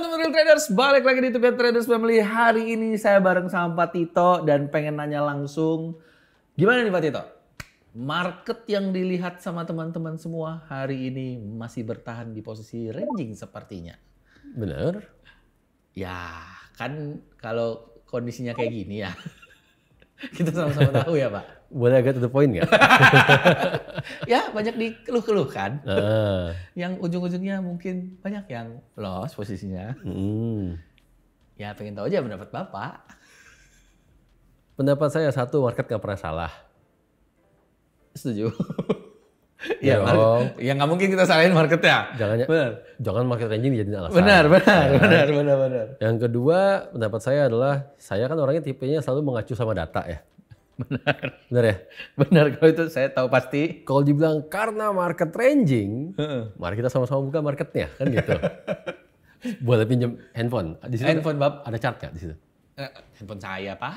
teman-teman Real Traders, balik lagi di YouTube Traders Family. Hari ini saya bareng sama Pak Tito dan pengen nanya langsung, gimana nih Pak Tito? Market yang dilihat sama teman-teman semua hari ini masih bertahan di posisi ranging sepertinya. Bener. Ya, kan kalau kondisinya kayak gini ya, kita sama-sama tahu ya Pak. Boleh agak to the point nggak? Ya, banyak dikeluh-keluhkan. Yang ujung-ujungnya mungkin banyak yang loss posisinya. Ya, pengen tahu aja pendapat Bapak. Pendapat saya satu, market nggak pernah salah. Setuju. Ya dong. Ya nggak mungkin kita salahin marketnya. Jangan market ranging dijadiin alasan. Benar. Yang kedua, pendapat saya adalah, saya kan orangnya tipenya selalu mengacu sama data ya. Benar ya? Benar, kalau itu saya tahu pasti. Kalau dibilang karena market ranging, mari kita sama-sama buka marketnya, kan gitu. Boleh pinjam handphone. Di situ Handphone Bab. ada chart nggak di situ? Handphone saya, Pak.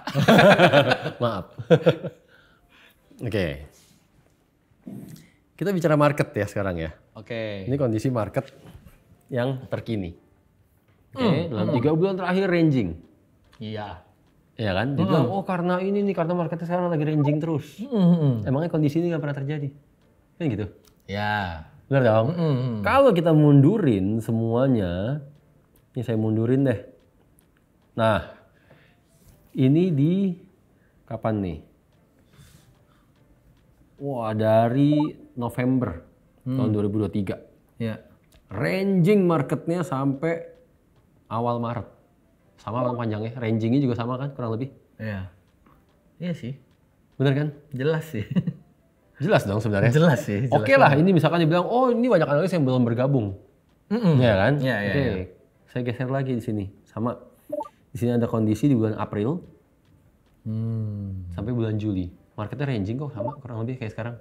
Maaf. Oke. Kita bicara market ya sekarang ya. Oke. Ini kondisi market yang terkini. Oke, dalam 3 bulan terakhir ranging. Iya. Ya kan? Dia bilang, oh karena ini nih, karena marketnya sekarang lagi ranging terus. Emangnya kondisi ini nggak pernah terjadi? Kan gitu? Ya. Benar dong? Kalau kita mundurin semuanya, ini saya mundurin deh. Nah, ini di kapan nih? Wah, dari November tahun 2023. Ya. Ranging marketnya sampai awal Maret. Sama kan panjangnya, rangingnya juga sama kan kurang lebih? Iya. Iya sih. Bener kan? Jelas sih. Jelas dong sebenarnya. Jelas sih. Oke lah, ini misalkan dibilang, oh ini banyak analis yang belum bergabung. Iya kan? Iya. Oke, saya geser lagi di sini. Sama, di sini ada kondisi di bulan April sampai bulan Juli. Marketnya ranging kok sama kurang lebih kayak sekarang.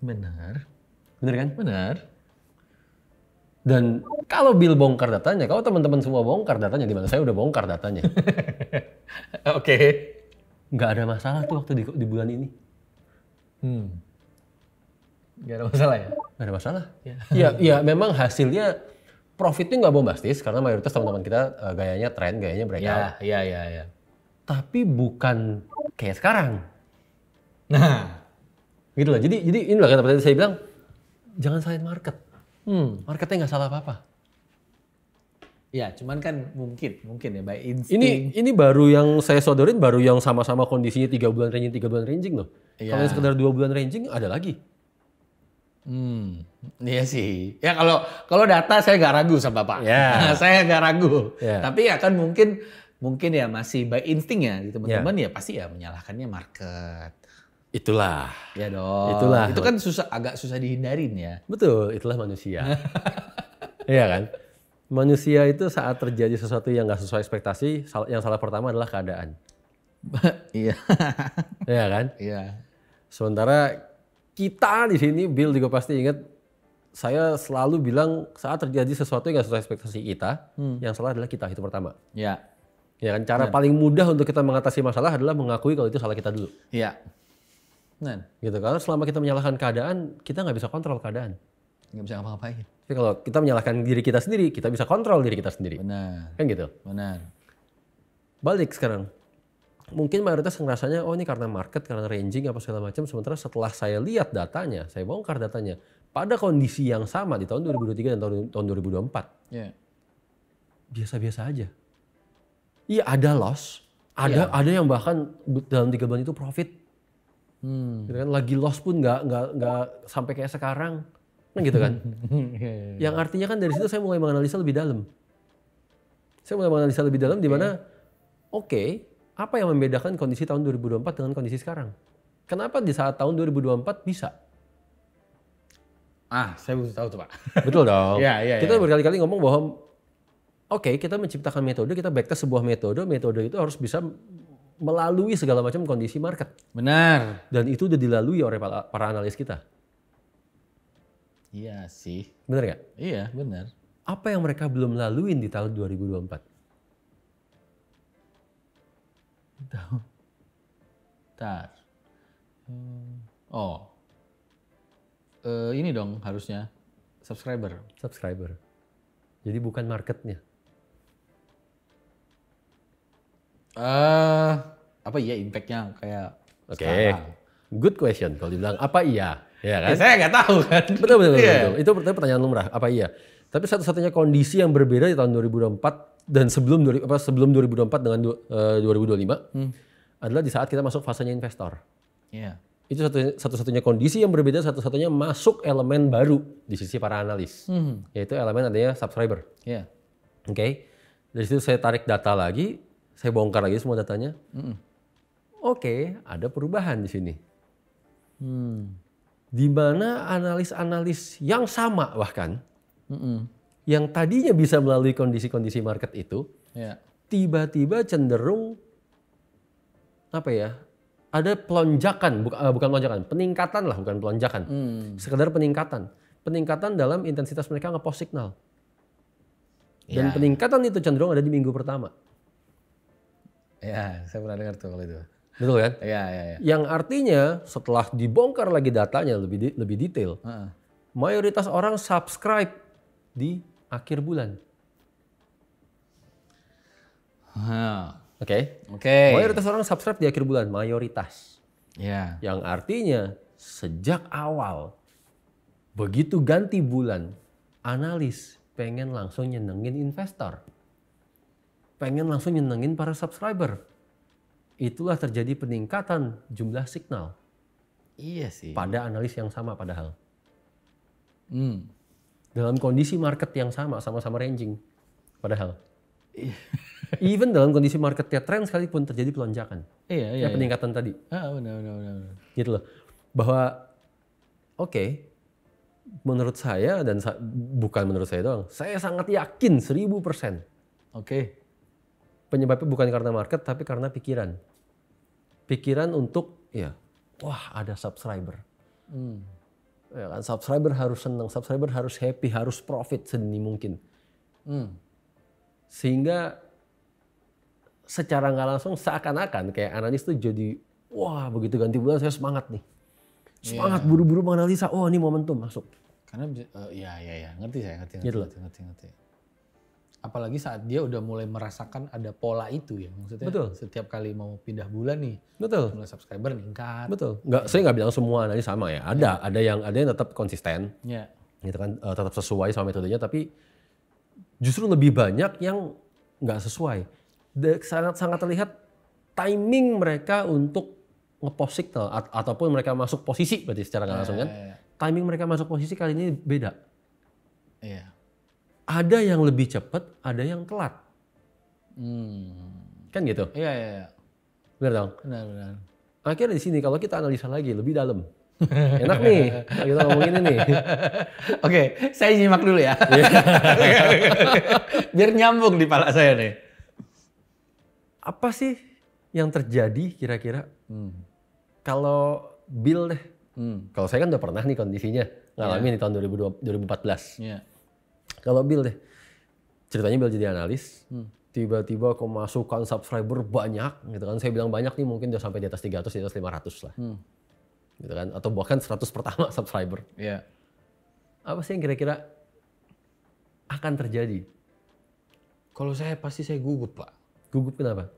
Benar. Bener kan? Benar. Dan kalau Bill bongkar datanya, kalau teman-teman semua bongkar datanya, di mana saya udah bongkar datanya. Oke. Nggak ada masalah tuh waktu di bulan ini. Nggak ada masalah ya? Nggak ada masalah. Ya memang hasilnya profitnya nggak bombastis karena mayoritas teman-teman kita gayanya trend, gayanya breakout. Iya. Tapi bukan kayak sekarang. Nah. Gitu lah. Jadi inilah kenapa tadi saya bilang jangan salahin market. Marketnya nggak salah apa-apa. Ya, cuman kan mungkin ya by insting. Ini baru yang saya sodorin, baru yang sama-sama kondisinya 3 bulan ranging loh. Iya. Kalau yang sekedar 2 bulan ranging ada lagi. Iya sih. Ya kalau data saya nggak ragu sama Bapak. Ya. Saya nggak ragu. Ya. Tapi ya kan mungkin ya masih by insting ya di teman-teman ya pasti ya menyalahkannya market. Itulah. Ya dong. Itulah. Itu kan agak susah dihindarin ya. Betul, itulah manusia. Iya kan? Manusia itu saat terjadi sesuatu yang nggak sesuai ekspektasi, yang salah pertama adalah keadaan. Iya. Iya kan? Iya. Sementara kita di sini, Bill juga pasti ingat, saya selalu bilang saat terjadi sesuatu yang nggak sesuai ekspektasi kita, yang salah adalah kita, itu pertama. Iya. Ya kan? Cara paling mudah untuk kita mengatasi masalah adalah mengakui kalau itu salah kita dulu. Iya. Nah. Gitu, karena selama kita menyalahkan keadaan, kita nggak bisa kontrol keadaan. Nggak bisa ngapa-ngapain. Tapi kalau kita menyalahkan diri kita sendiri, kita bisa kontrol diri kita sendiri. Benar. Kan gitu? Benar. Balik sekarang. Mungkin mayoritas ngerasanya, oh ini karena market, karena ranging, apa segala macam. Sementara setelah saya lihat datanya, saya bongkar datanya. Pada kondisi yang sama di tahun 2023 dan tahun 2024. Iya. Biasa-biasa aja. Iya ada loss. Ada yang bahkan dalam 3 bulan itu profit. Gitu kan? Lagi loss pun nggak sampai kayak sekarang. Kan gitu kan? Yang artinya kan dari situ saya mulai menganalisa lebih dalam. Saya mulai menganalisa lebih dalam di mana apa yang membedakan kondisi tahun 2024 dengan kondisi sekarang? Kenapa di saat tahun 2024 bisa? Saya butuh tahu tuh Pak. Betul dong. Iya. Kita berkali-kali ngomong bahwa kita menciptakan metode, kita backtest sebuah metode itu harus bisa melalui segala macam kondisi market. Benar. Dan itu udah dilalui oleh para analis kita. Iya sih. Bener nggak? Iya, benar. Apa yang mereka belum laluin di tahun 2024? Tahu. Bentar. Ini dong harusnya subscriber. Jadi bukan marketnya. Apa iya impactnya kayak Oke. sekarang? Good question. Kalau dibilang apa iya? Ya kan? Ya, saya nggak tahu kan. Betul. Iya. Itu pertanyaan lumrah. Apa iya? Tapi satu-satunya kondisi yang berbeda di tahun 2024 dan sebelum 2024 dengan 2025 adalah di saat kita masuk fasenya investor. Iya. Itu satu-satunya kondisi yang berbeda, satu-satunya masuk elemen baru di sisi para analis, yaitu elemen adanya subscriber. Iya. Oke, dari situ saya tarik data lagi, saya bongkar lagi semua datanya. Oke, ada perubahan di sini. Di mana analis-analis yang sama bahkan, yang tadinya bisa melalui kondisi-kondisi market itu, Iya. tiba-tiba cenderung apa ya? Ada pelonjakan, bukan pelonjakan, peningkatan lah, bukan pelonjakan. Sekedar peningkatan. Peningkatan dalam intensitas mereka nge-post signal. Dan peningkatan itu cenderung ada di minggu pertama. Iya, saya pernah dengar tuh kalau itu. Betul kan? Iya. Yang artinya setelah dibongkar lagi datanya lebih detail, mayoritas orang subscribe di akhir bulan. Oke. Mayoritas orang subscribe di akhir bulan, mayoritas. Iya. Yang artinya sejak awal begitu ganti bulan, analis pengen langsung nyenengin investor. Pengen langsung nyenengin para subscriber. Itulah terjadi peningkatan jumlah signal. Iya sih. Pada analis yang sama padahal. Dalam kondisi market yang sama-sama ranging. Padahal. Even dalam kondisi marketnya tren sekalipun terjadi pelonjakan. Iya. Peningkatan tadi. Benar. Gitu loh. Bahwa oke, menurut saya dan bukan menurut saya doang, saya sangat yakin 1000%. Oke. Penyebabnya bukan karena market tapi karena pikiran. Pikiran untuk wah ada subscriber. Ya kan, subscriber harus senang, subscriber harus happy, harus profit sedini mungkin. Sehingga secara nggak langsung seakan-akan kayak analis tuh jadi wah begitu ganti bulan saya semangat nih. Semangat buru-buru menganalisa, oh ini momentum masuk. Karena ngerti saya. Gitu loh. Ngerti. Apalagi saat dia udah mulai merasakan ada pola itu ya. Maksudnya Betul. Setiap kali mau pindah bulan nih. Betul. Jumlah subscriber meningkat. Betul. Saya nggak bilang semua analis sama ya. Ada yang tetap konsisten. Iya. Gitu kan, tetap sesuai sama metodenya, tapi justru lebih banyak yang nggak sesuai. Sangat terlihat timing mereka untuk nge-post signal ataupun mereka masuk posisi berarti secara nggak langsung kan. Timing mereka masuk posisi kali ini beda. Iya. Ada yang lebih cepat, ada yang telat. Kan gitu? Iya. Benar dong? Benar. Akhirnya di sini kalau kita analisa lagi lebih dalam. Enak nih kita ngomongin ini. Oke, saya nyimak dulu ya. Biar nyambung di pala saya nih. Apa sih yang terjadi kira-kira kalau Bill deh? Kalau saya kan udah pernah nih kondisinya ngalamin di tahun 2014. Iya. Kalau Bill deh, ceritanya Bill jadi analis, tiba-tiba kemasukan subscriber banyak, gitu kan? Saya bilang banyak nih mungkin udah sampai di atas 300, di atas 500 lah, gitu kan? Atau bahkan 100 pertama subscriber. Iya. Apa sih yang kira-kira akan terjadi? Kalau saya pasti saya gugup, Pak. Gugup kenapa?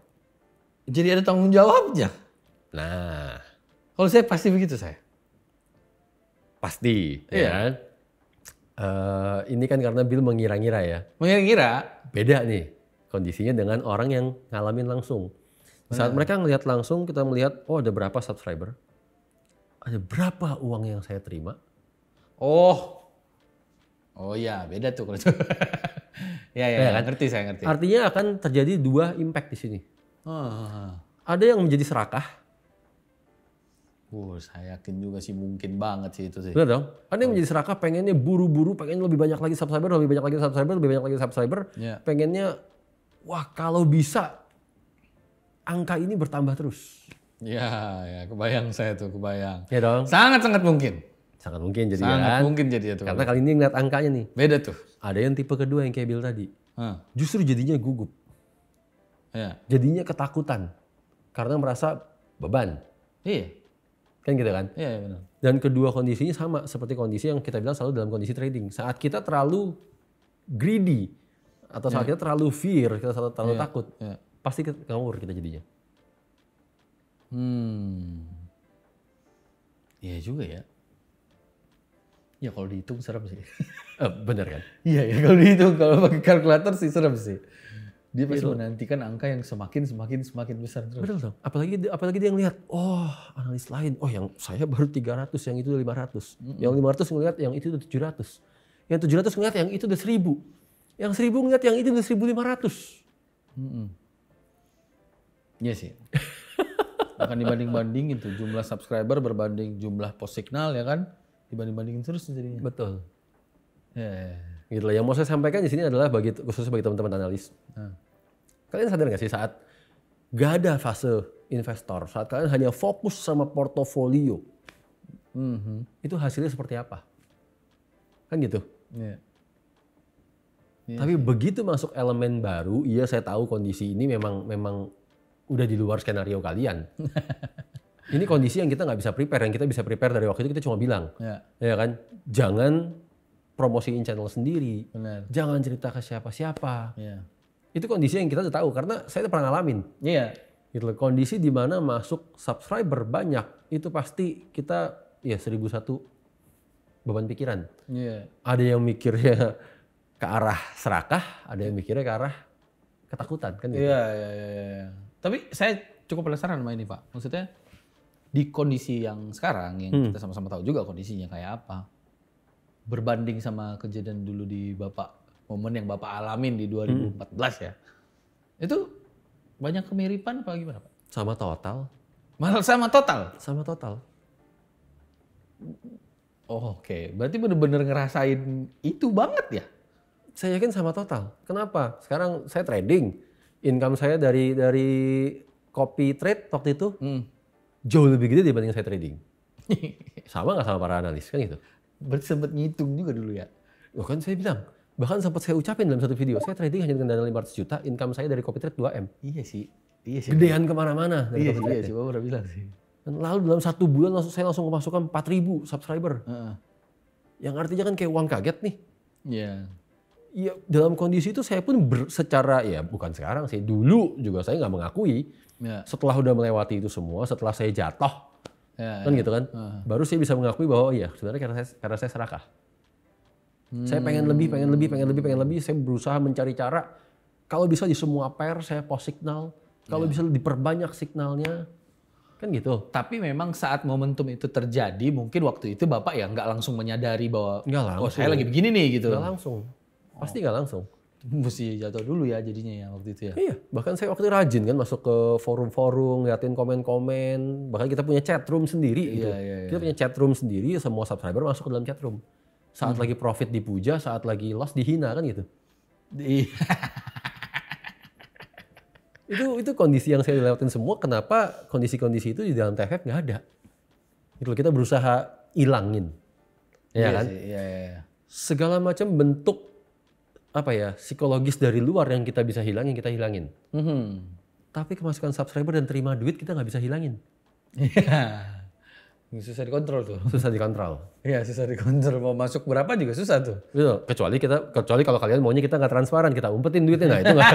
Jadi ada tanggung jawabnya. Nah, Kalau saya pasti begitu saya. pasti, Iya. ya kan? Ini kan karena Bill mengira-ngira ya. Mengira-ngira. Beda nih kondisinya dengan orang yang ngalamin langsung. Saat mereka ngelihat langsung, kita melihat, oh ada berapa subscriber, ada berapa uang yang saya terima. Oh iya, beda tuh kalau itu. Ya, kan? ngerti saya ngerti. Artinya akan terjadi dua impact di sini. Ada yang menjadi serakah, Saya yakin juga sih mungkin banget sih itu sih. benar dong? Ada yang menjadi serakah, pengennya buru-buru, pengen lebih banyak lagi subscriber, lebih banyak lagi subscriber, Iya. pengennya, wah kalau bisa angka ini bertambah terus. Ya, kebayang saya tuh, kebayang. Ya dong? Sangat-sangat mungkin. Sangat mungkin jadi Sangat kan? mungkin jadi itu. Karena kali ini ngeliat angkanya nih. Beda tuh. Ada yang tipe kedua yang kayak Bill tadi. Justru jadinya gugup. Ya. Jadinya ketakutan. Karena merasa beban. Iya. Kan gitu kan? Iya, benar. Dan kedua kondisinya sama seperti kondisi yang kita bilang selalu dalam kondisi trading. Saat kita terlalu greedy. Atau saat kita terlalu fear, kita terlalu takut. Iya. pasti ngawur kita jadinya. Iya juga ya. Ya kalau dihitung serem sih. Bener kan? Iya ya kalau dihitung, kalau pakai kalkulator sih serem sih. Dia pasti menantikan angka yang semakin besar terus. Betul dong. Apalagi dia ngelihat, oh analis lain, oh yang saya baru 300, yang itu udah 500. Yang 500 ngelihat yang itu udah 700. Yang 700 ngelihat yang itu udah 1000. Yang 1000 ngelihat yang itu udah 1500. Iya sih. Akan dibanding-bandingin tuh jumlah subscriber berbanding jumlah post signal ya kan. Dibanding-bandingin terus jadinya. Betul. Ya. Gitu lah. Yang mau saya sampaikan di sini adalah khususnya bagi teman-teman analis. Kalian sadar nggak sih saat gak ada fase investor, saat kalian hanya fokus sama portofolio, itu hasilnya seperti apa? Kan gitu. Iya. Tapi begitu masuk elemen baru, iya saya tahu kondisi ini memang udah di luar skenario kalian. Ini kondisi yang kita nggak bisa prepare, yang kita bisa prepare dari waktu itu kita cuma bilang, ya kan, jangan promosiin channel sendiri, Benar. jangan cerita ke siapa-siapa. Iya. Itu kondisi yang kita udah tahu karena saya udah pernah ngalamin. Iya. Gitu loh. Kondisi di mana masuk subscriber banyak itu pasti kita ya 1001 beban pikiran. Iya. Ada yang mikirnya ke arah serakah, ada yang mikirnya ke arah ketakutan kan gitu. Iya. Tapi saya cukup penasaran sama ini Pak. Maksudnya di kondisi yang sekarang yang kita sama-sama tahu juga kondisinya kayak apa. Berbanding sama kejadian dulu di momen yang Bapak alamin di 2014 ya. Itu banyak kemiripan apa gimana Pak? Sama total. Malah sama total? Sama total. Oh, oke. Berarti bener-bener ngerasain itu banget ya? Saya yakin sama total. Kenapa? Sekarang saya trading. Income saya dari copy trade waktu itu jauh lebih gede dibanding saya trading. Sama nggak sama para analis kan gitu? Berarti sempat ngitung juga dulu ya? Loh kan saya bilang, bahkan sempat saya ucapin dalam satu video, saya trading hanya dengan dana 500 juta, income saya dari copy trade 2M. Iya sih. Gedean kemana-mana dari copy trade. Iya sih, Bapak udah bilang sih. Dan lalu dalam 1 bulan saya langsung kemasukan 4.000 subscriber. Yang artinya kan kayak uang kaget nih. Iya. Iya, dalam kondisi itu saya pun secara, ya bukan sekarang sih, dulu juga saya nggak mengakui. Setelah udah melewati itu semua, setelah saya jatuh, kan gitu kan, baru saya bisa mengakui bahwa iya sebenarnya karena saya serakah. Saya pengen lebih, saya berusaha mencari cara, kalau bisa di semua pair saya post signal, kalau bisa diperbanyak signalnya, kan gitu. Tapi memang saat momentum itu terjadi, mungkin waktu itu Bapak ya nggak langsung menyadari bahwa, oh saya lagi begini nih gitu. Nggak langsung, pasti nggak langsung. Mesti jatuh dulu ya jadinya ya waktu itu ya. Iya, bahkan saya waktu itu rajin kan masuk ke forum-forum, ngeliatin komen-komen, bahkan kita punya chat room sendiri gitu. Kita punya chat room sendiri, semua subscriber masuk ke dalam chat room. Saat lagi profit dipuja, saat lagi loss dihina kan gitu. Itu kondisi yang saya lewatin semua. Kenapa kondisi-kondisi itu di dalam TFF nggak ada? Gitu, kita berusaha ilangin, ya kan? Iya. Segala macam bentuk psikologis dari luar yang kita bisa hilangin, kita hilangin. Tapi kemasukan subscriber dan terima duit kita nggak bisa hilangin. Iya. Susah dikontrol tuh. Susah dikontrol. Iya, susah dikontrol. Mau masuk berapa juga susah tuh. Betul. Kecuali kalau kalian maunya kita nggak transparan, kita umpetin duitnya nggak, itu nggak.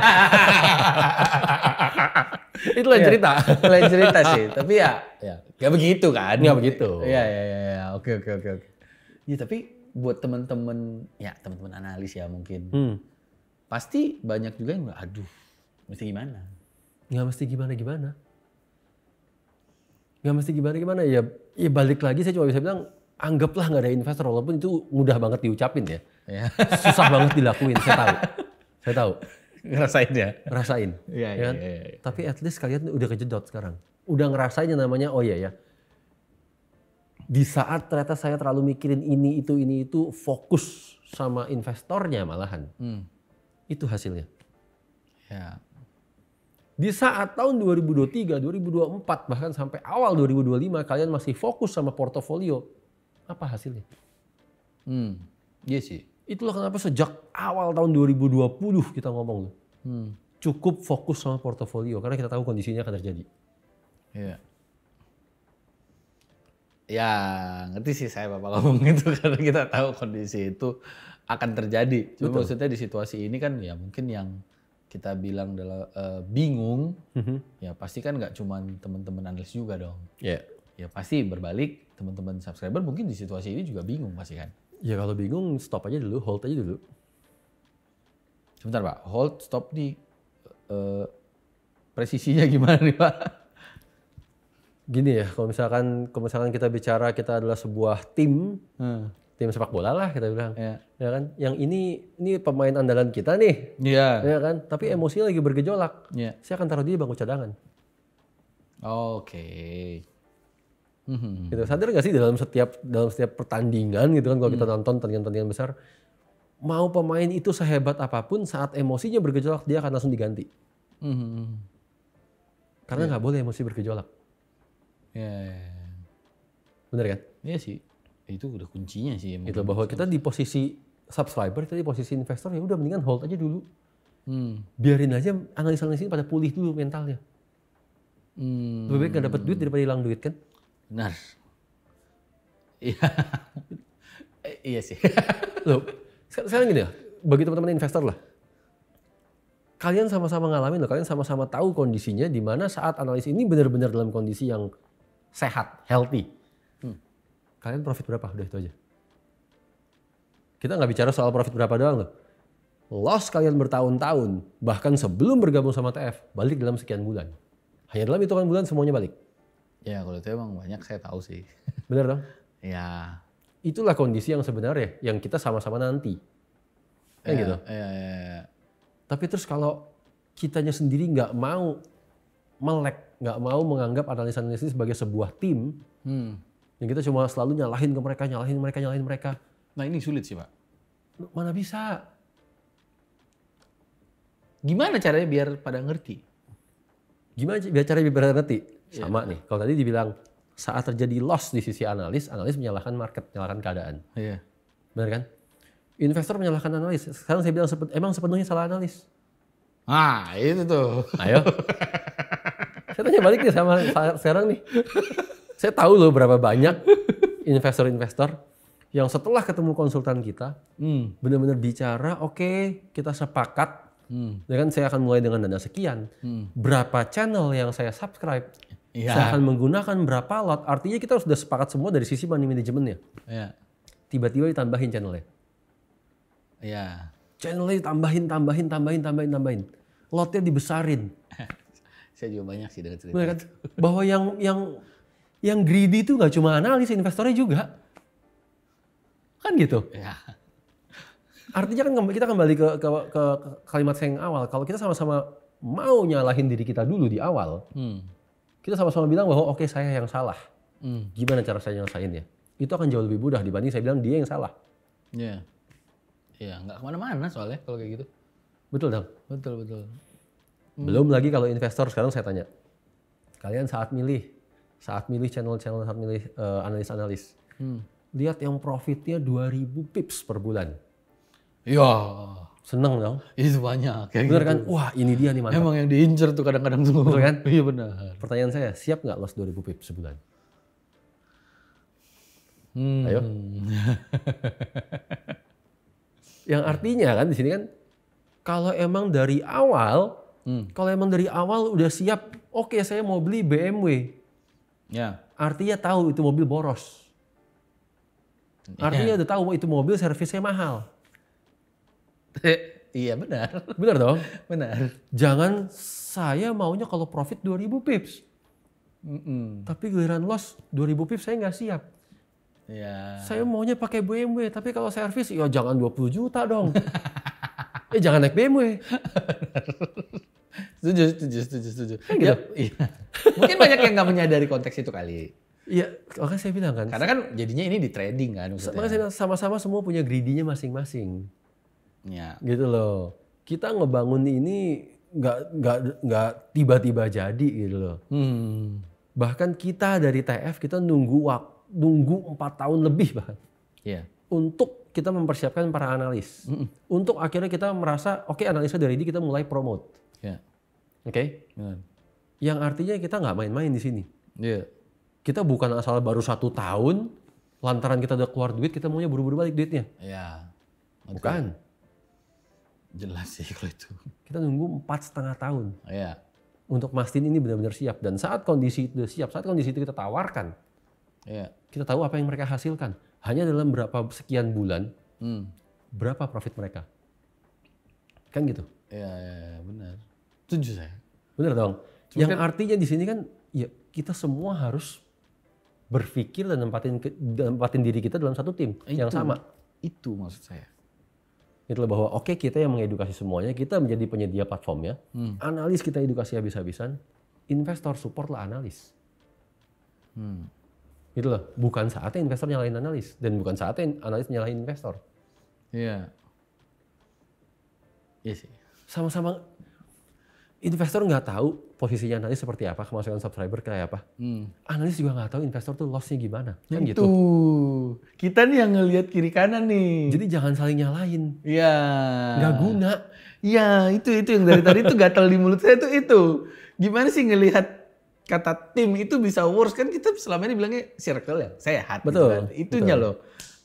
Itu lain cerita. Lain cerita sih. Tapi ya nggak begitu kan. Nggak begitu. Iya. Oke. Iya tapi buat teman-teman analis ya mungkin. Pasti banyak juga yang bilang, aduh, mesti gimana? Nggak mesti gimana-gimana. Nggak mesti gimana-gimana. Ya balik lagi saya cuma bisa bilang, anggaplah nggak ada investor, walaupun itu mudah banget diucapin ya. Susah banget dilakuin, saya tahu. Ngerasain ya? Ngerasain. Iya. Tapi at least kalian udah kejedot sekarang. Udah ngerasain yang namanya, oh iya ya. Di saat ternyata saya terlalu mikirin ini itu, fokus sama investornya malahan. Itu hasilnya. Ya. Di saat tahun 2023, 2024, bahkan sampai awal 2025 kalian masih fokus sama portofolio. Apa hasilnya? Iya sih. Itulah kenapa sejak awal tahun 2020 kita ngomong. Cukup fokus sama portofolio karena kita tahu kondisinya akan terjadi. Iya. Ya ngerti sih saya Bapak ngomong itu karena kita tahu kondisi itu akan terjadi. Cuma maksudnya di situasi ini kan ya mungkin yang kita bilang bingung, ya pasti kan nggak cuman teman-teman analis juga dong. Ya. Ya pasti berbalik, teman-teman subscriber mungkin di situasi ini juga bingung pasti kan. Ya kalau bingung stop aja dulu, hold aja dulu. Sebentar Pak, hold, stop nih. Presisinya gimana nih Pak? Gini ya, kalau misalkan kita bicara kita adalah sebuah tim sepak bola lah kita bilang. Ya. Ya kan? Yang ini pemain andalan kita nih. Iya. Ya kan? Tapi emosinya lagi bergejolak. Iya. Saya akan taruh dia di bangku cadangan. Oke. Gitu. Sadar nggak sih dalam setiap pertandingan gitu kan kalau kita nonton pertandingan besar, mau pemain itu sehebat apapun saat emosinya bergejolak dia akan langsung diganti. Karena nggak boleh emosi bergejolak. Ya. Bener kan? Iya sih. Itu udah kuncinya sih. Gitu bahwa kita di posisi subscriber, kita di posisi investor ya udah mendingan hold aja dulu. Biarin aja analis-analis ini pada pulih dulu mentalnya. Lebih baik nggak dapat duit daripada hilang duit kan? Benar. Iya. Iya sih. Loh, sekarang gini ya, bagi teman-teman investor lah. Kalian sama-sama ngalamin loh, kalian sama-sama tahu kondisinya di mana saat analis ini benar-benar dalam kondisi yang sehat, healthy. Kalian profit berapa? Udah itu aja. Kita nggak bicara soal profit berapa doang loh. Loss kalian bertahun-tahun, bahkan sebelum bergabung sama TF, balik dalam sekian bulan. Hanya dalam hitungan bulan semuanya balik. Ya kalau itu emang banyak saya tahu sih. Bener dong? Ya. Itulah kondisi yang sebenarnya yang kita sama-sama nanti. Kan gitu. Iya. Tapi terus kalau kitanya sendiri nggak mau melek, nggak mau menganggap analis-analis sebagai sebuah tim, yang kita cuma selalu nyalahin mereka. Nah ini sulit sih Pak. Mana bisa? Gimana caranya biar pada ngerti? Gimana biar cara biar ngerti? Sama nih, kalau tadi dibilang saat terjadi loss di sisi analis menyalahkan market, menyalahkan keadaan. Iya. Benar kan? Investor menyalahkan analis. Sekarang saya bilang emang sepenuhnya salah analis. Ah itu tuh. Ayo. Saya tanya balik nih sama sekarang nih. Saya tahu loh berapa banyak investor-investor yang setelah ketemu konsultan kita benar-benar bicara, oke, kita sepakat. Ya kan saya akan mulai dengan dana sekian. Berapa channel yang saya subscribe? Iya. Saya akan menggunakan berapa lot. Artinya kita sudah sepakat semua dari sisi money managementnya. Iya. Tiba-tiba ditambahin channelnya. Iya. Channelnya tambahin. Lotnya dibesarin. Saya juga banyak sih dengan cerita. Benar kan? Bahwa yang greedy itu nggak cuma analis, investornya juga. Kan gitu. Ya. Artinya kan kita kembali ke kalimat saya yang awal. Kalau kita sama-sama mau nyalahin diri kita dulu di awal, kita sama-sama bilang bahwa oke, saya yang salah. Gimana cara saya nyelesainnya? Itu akan jauh lebih mudah dibanding saya bilang dia yang salah. Iya. Iya, nggak kemana-mana soalnya kalau kayak gitu. Betul dong? Betul. Belum lagi kalau investor sekarang saya tanya. Kalian saat milih channel-channel, saat milih analis-analis. Lihat yang profitnya 2000 pips per bulan. Iya. Seneng dong? Itu banyak. Kayak Bener gitu. kan? Wah ini dia nih mantap. Emang yang diincer tuh kadang-kadang tuh. Betul kan? Iya benar. Pertanyaan saya, siap nggak loss 2000 pips sebulan? Ayo. Yang artinya kan di sini kan, kalau emang dari awal udah siap, oke, saya mau beli BMW. Ya. Artinya tahu itu mobil boros. Artinya udah tahu itu mobil servisnya mahal. Iya benar. Benar dong? Benar. Jangan saya maunya kalau profit 2000 pips. Tapi giliran loss 2000 pips saya nggak siap. Ya. Saya maunya pakai BMW, tapi kalau servis ya jangan 20 juta dong. Jangan naik BMW. Setuju. Kan gitu? Iya. Mungkin banyak yang nggak menyadari konteks itu kali. Iya, makanya saya bilang kan. Karena kan jadinya ini di trading kan maksudnya. Makanya saya bilang sama-sama semua punya greedy-nya masing-masing. Ya. Gitu loh. Kita ngebangun ini nggak tiba-tiba jadi gitu loh. Bahkan kita dari TF kita nunggu 4 tahun lebih bahkan. Iya. Untuk kita mempersiapkan para analis. Untuk akhirnya kita merasa oke, analisa dari ini kita mulai promote. Ya. Oke? Benar. Yang artinya kita nggak main-main di sini. Iya. Kita bukan asal baru 1 tahun, lantaran kita udah keluar duit, kita maunya buru-buru balik duitnya. Iya. Bukan. Jelas sih kalau itu. Kita nunggu 4,5 tahun Iya. untuk mastiin ini benar-benar siap. Dan saat kondisi itu siap, saat kondisi itu kita tawarkan, Iya. kita tahu apa yang mereka hasilkan. Hanya dalam berapa sekian bulan, berapa profit mereka. Kan gitu. Iya, benar. Setuju saya. Bener dong. Cuma Yang artinya di sini kan ya kita semua harus berpikir dan nempatin diri kita dalam satu tim yang sama. Itu maksud saya. Itulah bahwa oke, kita yang mengedukasi semuanya, kita menjadi penyedia platformnya, analis kita edukasi habis-habisan, investor support lah analis. Gitu loh, bukan saatnya investor nyalahin analis dan bukan saatnya analis nyalahin investor. Iya. Iya sih. Sama-sama investor nggak tahu posisinya analis seperti apa, kemasukan subscriber kayak apa. Analis juga nggak tahu investor tuh loss-nya gimana. Kan gitu. Kita nih yang ngelihat kiri kanan nih. Jadi jangan saling nyalahin. Iya. Nggak guna. Iya, itu yang dari tadi tuh gatal di mulut saya tuh itu. Gimana sih ngelihat kata tim itu bisa worse, kan kita selama ini bilangnya circle ya, sehat. Betul. Gitu kan. Itunya betul. loh.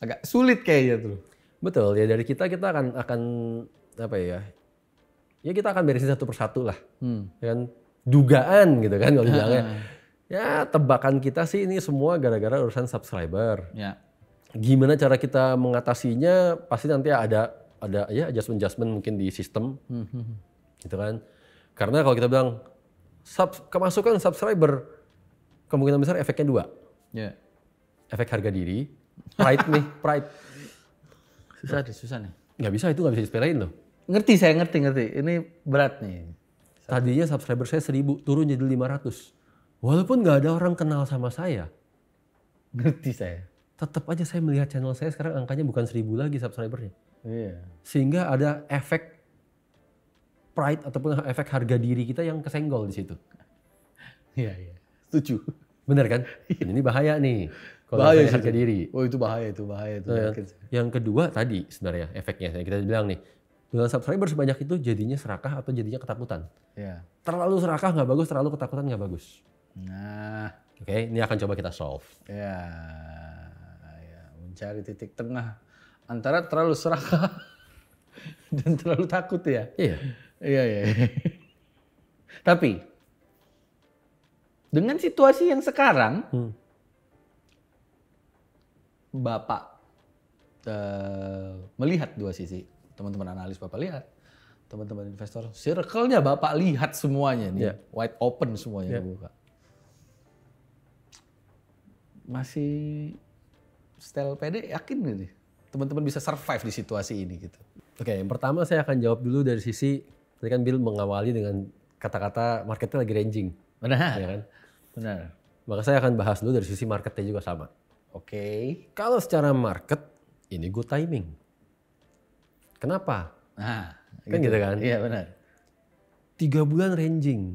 Agak sulit kayaknya tuh. Betul, ya dari kita akan apa ya? Ya kita akan beresin satu persatu lah. Ya kan dugaan gitu kan kalau bilangnya. Ya tebakan kita sih ini semua gara-gara urusan subscriber. Ya. Gimana cara kita mengatasinya? Pasti nanti ada ya adjustment mungkin di sistem. Gitu kan. Karena kalau kita bilang kemasukan subscriber kemungkinan besar efeknya 2. Ya. Efek harga diri, pride. Susah nih. Nggak bisa disepelein loh. Saya ngerti. Ini berat nih. Tadinya subscriber saya 1.000 turun jadi 500. Walaupun nggak ada orang kenal sama saya. Ngerti saya. Tetap aja saya melihat channel saya sekarang angkanya bukan 1.000 lagi subscribernya. Iya. Sehingga ada efek pride ataupun efek harga diri kita yang kesenggol di situ. Iya. Setuju. Bener kan? Dan ini bahaya nih. Kalau Bahaya harga diri. Oh itu bahaya itu. Nah, yang kedua tadi sebenarnya efeknya yang kita bilang nih. Dengan subscriber sebanyak itu jadinya serakah atau jadinya ketakutan. Iya. Terlalu serakah nggak bagus, terlalu ketakutan nggak bagus. Nah. Oke, ini akan coba kita solve. Ya. Mencari titik tengah antara terlalu serakah dan terlalu takut ya. Iya. Iya. Tapi dengan situasi yang sekarang, Bapak melihat dua sisi. Teman-teman analis Bapak lihat, teman-teman investor, circle-nya Bapak lihat semuanya nih, wide open semuanya dibuka. Masih style PD yakin nggak nih teman-teman bisa survive di situasi ini gitu? Oke, yang pertama saya akan jawab dulu dari sisi, tadi kan Bill mengawali dengan kata-kata marketnya lagi ranging. Benar. Ya kan? Benar. Maka saya akan bahas dulu dari sisi marketnya juga sama. Oke. Kalau secara market, ini good timing. Kenapa? Nah, kan gitu kan? Iya benar. 3 bulan ranging.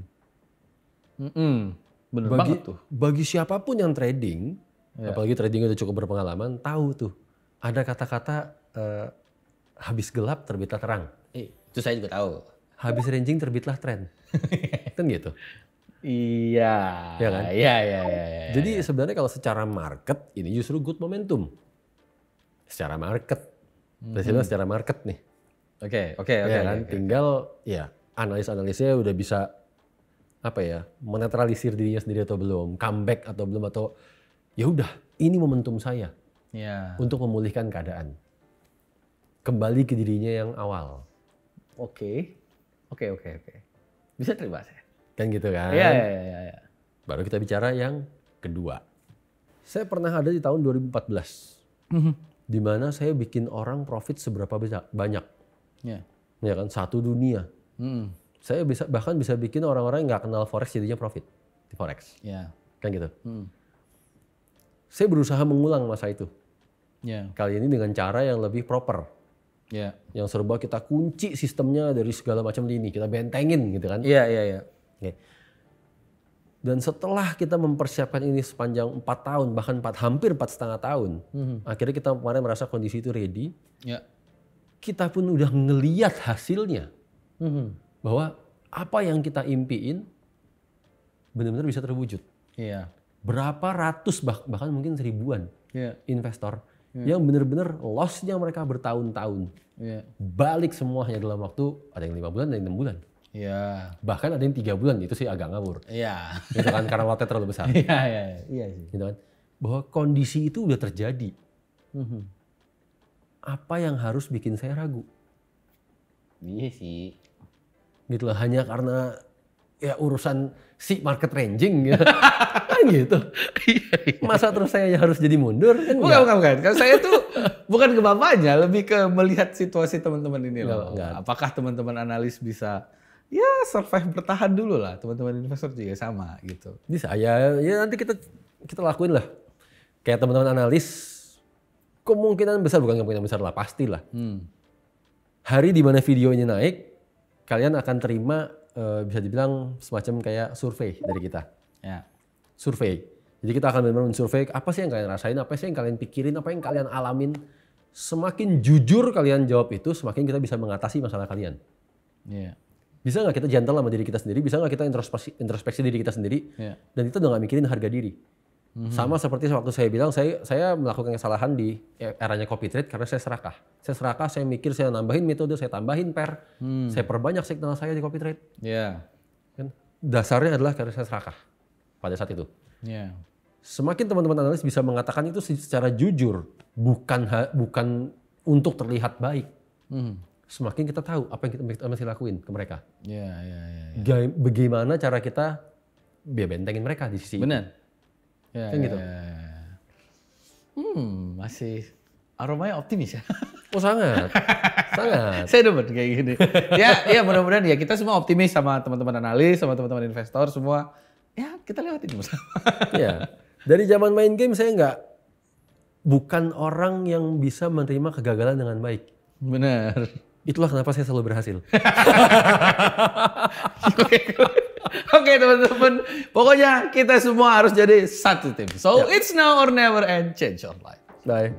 Bener banget tuh. Bagi siapapun yang trading, apalagi trading udah cukup berpengalaman, tahu tuh ada kata-kata habis gelap terbitlah terang. Itu saya juga tahu. Habis ranging terbitlah tren. Kan gitu. Iya. Ya kan? Iya. Jadi sebenarnya kalau secara market ini justru good momentum. Secara market. Presiden secara market nih. Oke. Tinggal ya analis-analisnya udah bisa menetralisir dirinya sendiri atau belum, comeback atau belum, atau ya udah ini momentum saya untuk memulihkan keadaan. Kembali ke dirinya yang awal. Oke. Bisa terima saya. Kan gitu kan? Iya. Baru kita bicara yang kedua. Saya pernah ada di tahun 2014. Di mana saya bikin orang profit seberapa banyak. Ya kan? Satu dunia. Saya bahkan bisa bikin orang-orang yang nggak kenal forex jadinya profit di forex. Kan gitu. Saya berusaha mengulang masa itu. Kali ini dengan cara yang lebih proper. Yang serba kita kunci sistemnya dari segala macam lini, kita bentengin gitu kan. Iya. Okay. Dan setelah kita mempersiapkan ini sepanjang 4 tahun, bahkan hampir 4,5 tahun, akhirnya kita kemarin merasa kondisi itu ready. Kita pun udah ngeliat hasilnya. Bahwa apa yang kita impiin benar-benar bisa terwujud. Berapa ratus bahkan mungkin 1000-an investor yang bener-bener loss-nya mereka bertahun-tahun. Iya. Balik semuanya dalam waktu, ada yang 5 bulan, ada yang 6 bulan. Iya. Bahkan ada yang 3 bulan, itu sih agak ngawur. Iya. Gitu kan, karena lotnya terlalu besar. Iya sih. Gitu kan. Bahwa kondisi itu udah terjadi. Apa yang harus bikin saya ragu? Iya sih. Gitu loh, hanya karena ya urusan si market ranging gitu. Kan gitu. Masa terus saya harus jadi mundur? Kan Bukan. Kalau saya tuh bukan ke bapaknya, lebih ke melihat situasi teman-teman ini loh. Enggak. Apakah teman-teman analis bisa ya survive bertahan dulu lah. Teman-teman investor juga sama gitu. Bisa ya nanti kita lakuin lah. Kayak teman-teman analis kemungkinan besar, bukan kemungkinan besar lah, pastilah. Hari di mana video ini naik, kalian akan terima bisa dibilang semacam kayak survei dari kita. Ya. Survei. Jadi kita akan benar-benar mensurvei apa sih yang kalian rasain, apa sih yang kalian pikirin, apa yang kalian alamin. Semakin jujur kalian jawab itu, semakin kita bisa mengatasi masalah kalian. Iya. Bisa nggak kita gentle sama diri kita sendiri? Bisa nggak kita introspeksi diri kita sendiri? Iya. Dan itu udah nggak mikirin harga diri. Sama seperti waktu saya bilang, saya melakukan kesalahan di eranya copy trade karena saya serakah. Saya mikir, saya nambahin metode, saya tambahin pair, saya perbanyak signal saya di copy trade. Iya. Kan? Dasarnya adalah karena saya serakah pada saat itu. Iya. Semakin teman-teman analis bisa mengatakan itu secara jujur, bukan untuk terlihat baik. Semakin kita tahu apa yang kita mesti lakuin ke mereka. Iya. Bagaimana cara kita bentengin mereka di sisi Benar. Ya, kan gitu. Masih aromanya optimis ya. Oh sangat. Saya demen kayak gini. Ya mudah-mudahan ya kita semua optimis sama teman-teman analis, sama teman-teman investor semua. Ya kita lewatin bersama. Ya. Dari zaman main game saya bukan orang yang bisa menerima kegagalan dengan baik. Benar. Itulah kenapa saya selalu berhasil. Oke teman-teman, pokoknya kita semua harus jadi satu tim. So it's now or never and change your life. Bye.